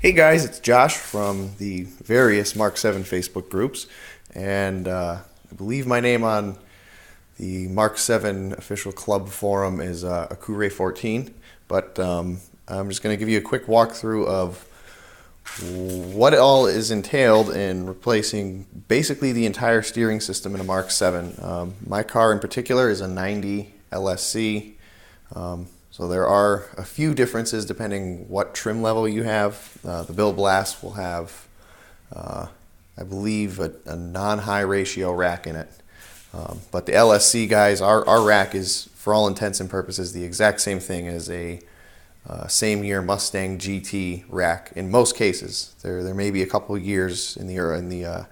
Hey guys, it's Josh from the various Mark VII Facebook groups, and I believe my name on the Mark VII official club forum is Akure14, but I'm just going to give you a quick walkthrough of what all is entailed in replacing basically the entire steering system in a Mark VII. My car in particular is a 90 LSC. So there are a few differences depending what trim level you have. The Bill Blast will have, I believe, a non-high ratio rack in it. But the LSC guys, our rack is, for all intents and purposes, the exact same thing as a same year Mustang GT rack in most cases. There may be a couple of years in the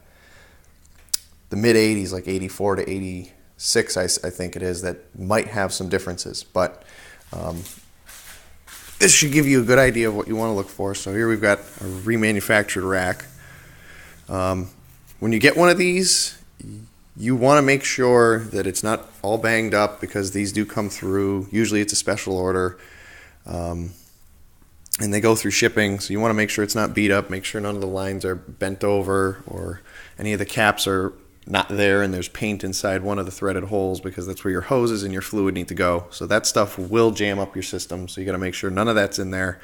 mid 80s, like 84 to 86, I think it is, that might have some differences. But this should give you a good idea of what you want to look for. So here we've got a remanufactured rack. When you get one of these, you want to make sure that it's not all banged up, because these do come through. Usually it's a special order, and they go through shipping. So you want to make sure it's not beat up, make sure none of the lines are bent over or any of the caps are not there and there's paint inside one of the threaded holes, because that's where your hoses and your fluid need to go. So that stuff will jam up your system, so you got to make sure none of that's in there.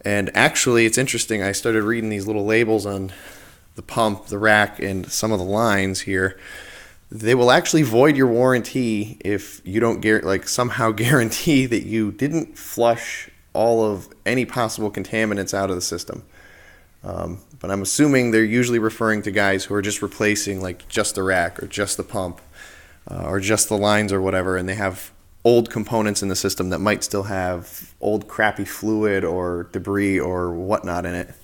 And actually, it's interesting, I started reading these little labels on the pump, the rack, and some of the lines here. They will actually void your warranty if you don't somehow guarantee that you didn't flush all of any possible contaminants out of the system. But I'm assuming they're usually referring to guys who are just replacing like just the rack or just the pump or just the lines or whatever, and they have old components in the system that might still have old crappy fluid or debris or whatnot in it.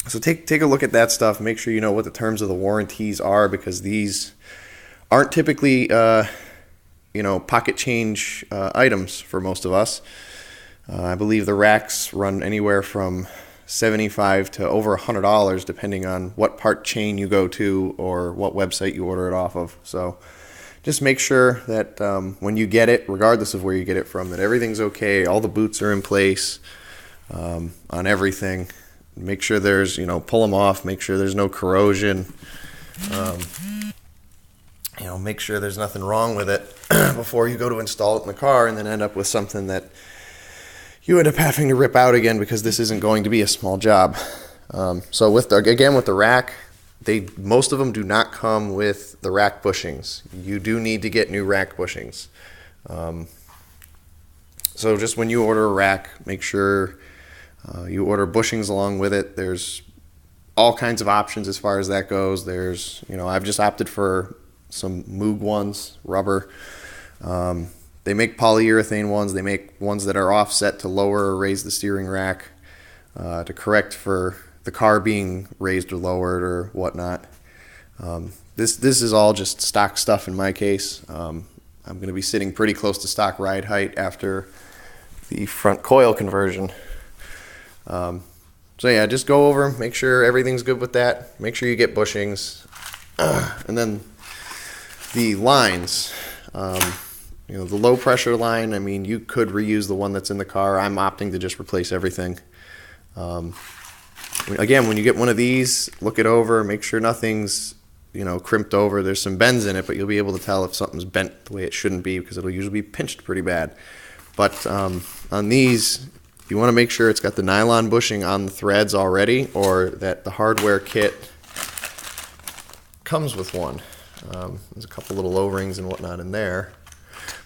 So take a look at that stuff. Make sure you know what the terms of the warranties are, because these aren't typically pocket change items for most of us. I believe the racks run anywhere from $75 to over $100 depending on what part chain you go to or what website you order it off of. So just make sure that when you get it, regardless of where you get it from, that everything's okay, all the boots are in place on everything. Make sure there's, pull them off, make sure there's no corrosion, make sure there's nothing wrong with it before you go to install it in the car and then end up with something that you end up having to rip out again, because this isn't going to be a small job. So with the rack, most of them do not come with the rack bushings. You do need to get new rack bushings. So just when you order a rack, make sure you order bushings along with it. There's all kinds of options as far as that goes. I've just opted for some Moog ones, rubber. They make polyurethane ones. They make ones that are offset to lower or raise the steering rack to correct for the car being raised or lowered or whatnot. This is all just stock stuff in my case. I'm going to be sitting pretty close to stock ride height after the front coil conversion. So yeah, just go over, make sure everything's good with that. Make sure you get bushings. And then the lines. The low pressure line, you could reuse the one that's in the car. I'm opting to just replace everything. Again, when you get one of these, look it over, make sure nothing's, crimped over. There's some bends in it, but you'll be able to tell if something's bent the way it shouldn't be, because it'll usually be pinched pretty bad. But on these, you want to make sure it's got the nylon bushing on the threads already, or that the hardware kit comes with one. There's a couple little O-rings and whatnot in there.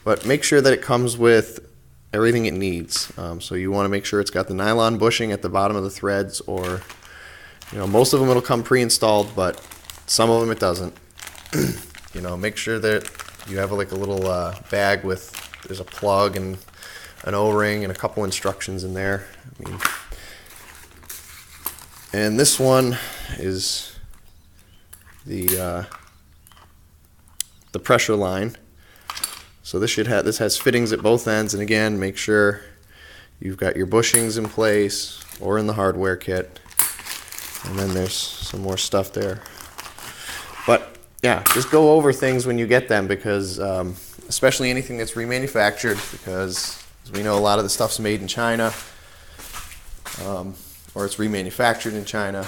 But make sure that it comes with everything it needs. So you want to make sure it's got the nylon bushing at the bottom of the threads, or most of them it'll come pre-installed, but some of them it doesn't. Make sure that you have like a little bag with, there's a plug and an O-ring and a couple instructions in there. And this one is the pressure line. So this has fittings at both ends, and again, make sure you've got your bushings in place or in the hardware kit. And then there's some more stuff there. But yeah, just go over things when you get them, because especially anything that's remanufactured, because as we know, a lot of the stuff's made in China. or it's remanufactured in China.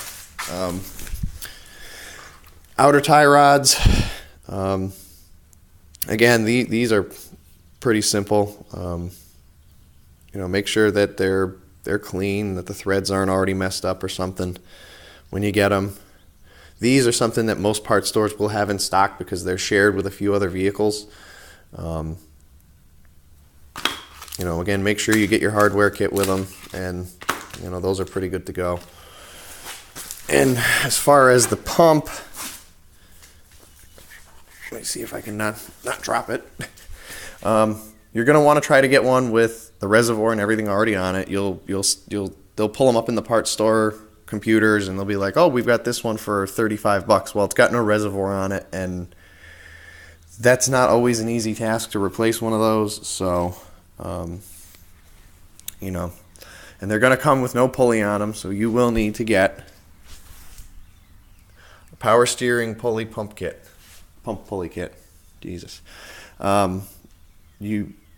Outer tie rods, again, these are pretty simple. Make sure that they're clean, that the threads aren't already messed up or something when you get them. These are something that most parts stores will have in stock because they're shared with a few other vehicles. Again, make sure you get your hardware kit with them, and those are pretty good to go. And as far as the pump, let me see if I can not drop it. You're going to want to try to get one with the reservoir and everything already on it. They'll pull them up in the parts store computers, and they'll be like, "Oh, we've got this one for $35." Well, it's got no reservoir on it, and that's not always an easy task to replace one of those. So, and they're going to come with no pulley on them, so you will need to get a power steering pulley pump pulley kit. Jesus.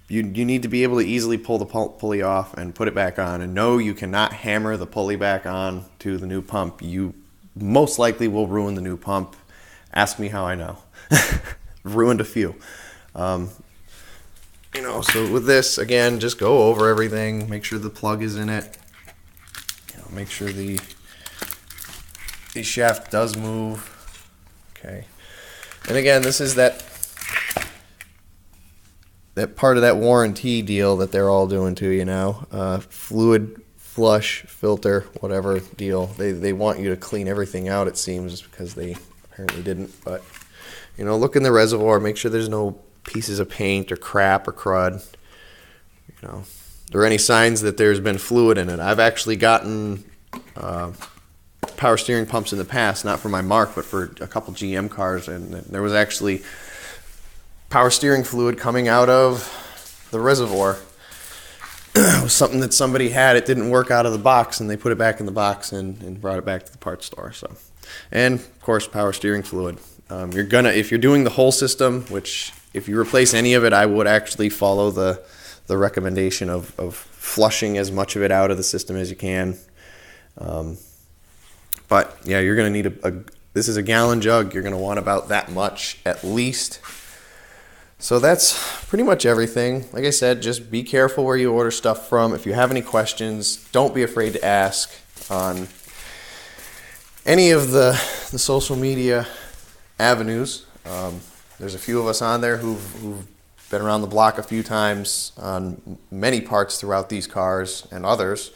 You need to be able to easily pull the pulley off and put it back on. And no, you cannot hammer the pulley back on to the new pump. You most likely will ruin the new pump. Ask me how I know. Ruined a few. So with this, again, just go over everything. Make sure the plug is in it. Make sure the shaft does move. Okay. And again, this is that part of that warranty deal that they're all doing to you now. Fluid flush filter, whatever deal. They want you to clean everything out, it seems, because they apparently didn't. But look in the reservoir, make sure there's no pieces of paint or crap or crud. There are any signs that there's been fluid in it. I've actually gotten power steering pumps in the past, not for my Mark, but for a couple GM cars, and there was actually power steering fluid coming out of the reservoir. It was something that somebody had. It didn't work out of the box, and they put it back in the box and brought it back to the parts store. So, and of course, power steering fluid. If you're doing the whole system, which if you replace any of it, I would actually follow the recommendation of flushing as much of it out of the system as you can. But yeah, you're going to need this is a gallon jug. You're going to want about that much at least. So that's pretty much everything. Like I said, just be careful where you order stuff from. If you have any questions, don't be afraid to ask on any of the social media avenues. There's a few of us on there who've been around the block a few times on many parts throughout these cars and others.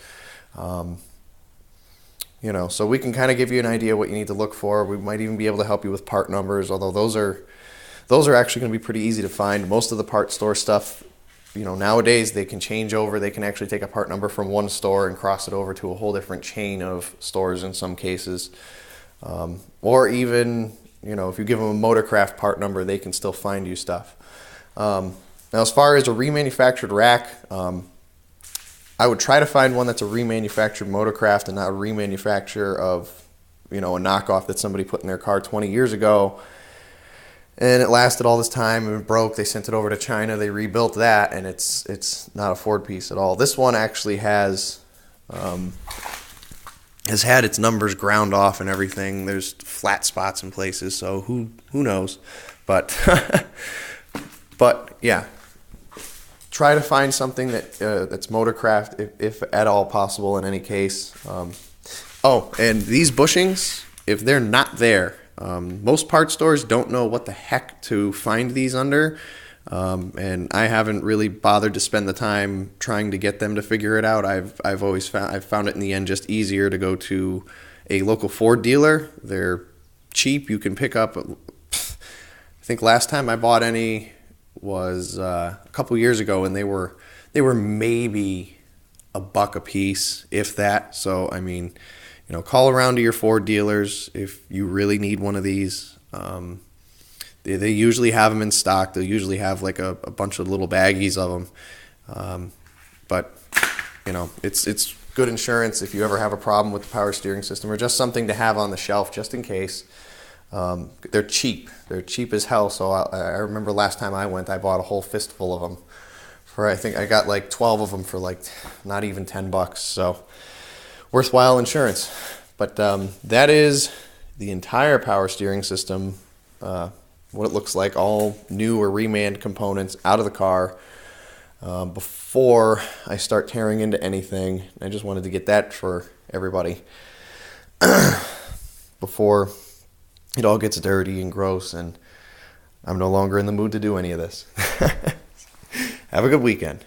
So we can kind of give you an idea what you need to look for. We might even be able to help you with part numbers, although those are actually going to be pretty easy to find. Most of the part store stuff, nowadays they can change over. They can actually take a part number from one store and cross it over to a whole different chain of stores in some cases. Or even, if you give them a Motorcraft part number, they can still find you stuff. Now, as far as a remanufactured rack, I would try to find one that's a remanufactured Motorcraft and not a remanufacture of, a knockoff that somebody put in their car 20 years ago. And it lasted all this time and it broke. They sent it over to China. They rebuilt that, and it's not a Ford piece at all. This one actually has had its numbers ground off and everything. There's flat spots in places, so who knows? But yeah, try to find something that's Motorcraft if at all possible. In any case, and these bushings, if they're not there. Most part stores don't know what the heck to find these under, and I haven't really bothered to spend the time trying to get them to figure it out. I've found it in the end just easier to go to a local Ford dealer. They're cheap. You can pick up. I think last time I bought any was a couple years ago, and they were maybe $1 a piece, if that. So I mean, call around to your Ford dealers if you really need one of these. They usually have them in stock. They'll usually have like a bunch of little baggies of them. But it's good insurance if you ever have a problem with the power steering system, or just something to have on the shelf just in case. They're cheap. They're cheap as hell. So I remember last time I went, I bought a whole fistful of them. I think I got like 12 of them for like not even $10. So worthwhile insurance. But that is the entire power steering system, what it looks like, all new or remanned components out of the car. Before I start tearing into anything, I just wanted to get that for everybody before it all gets dirty and gross and I'm no longer in the mood to do any of this. Have a good weekend.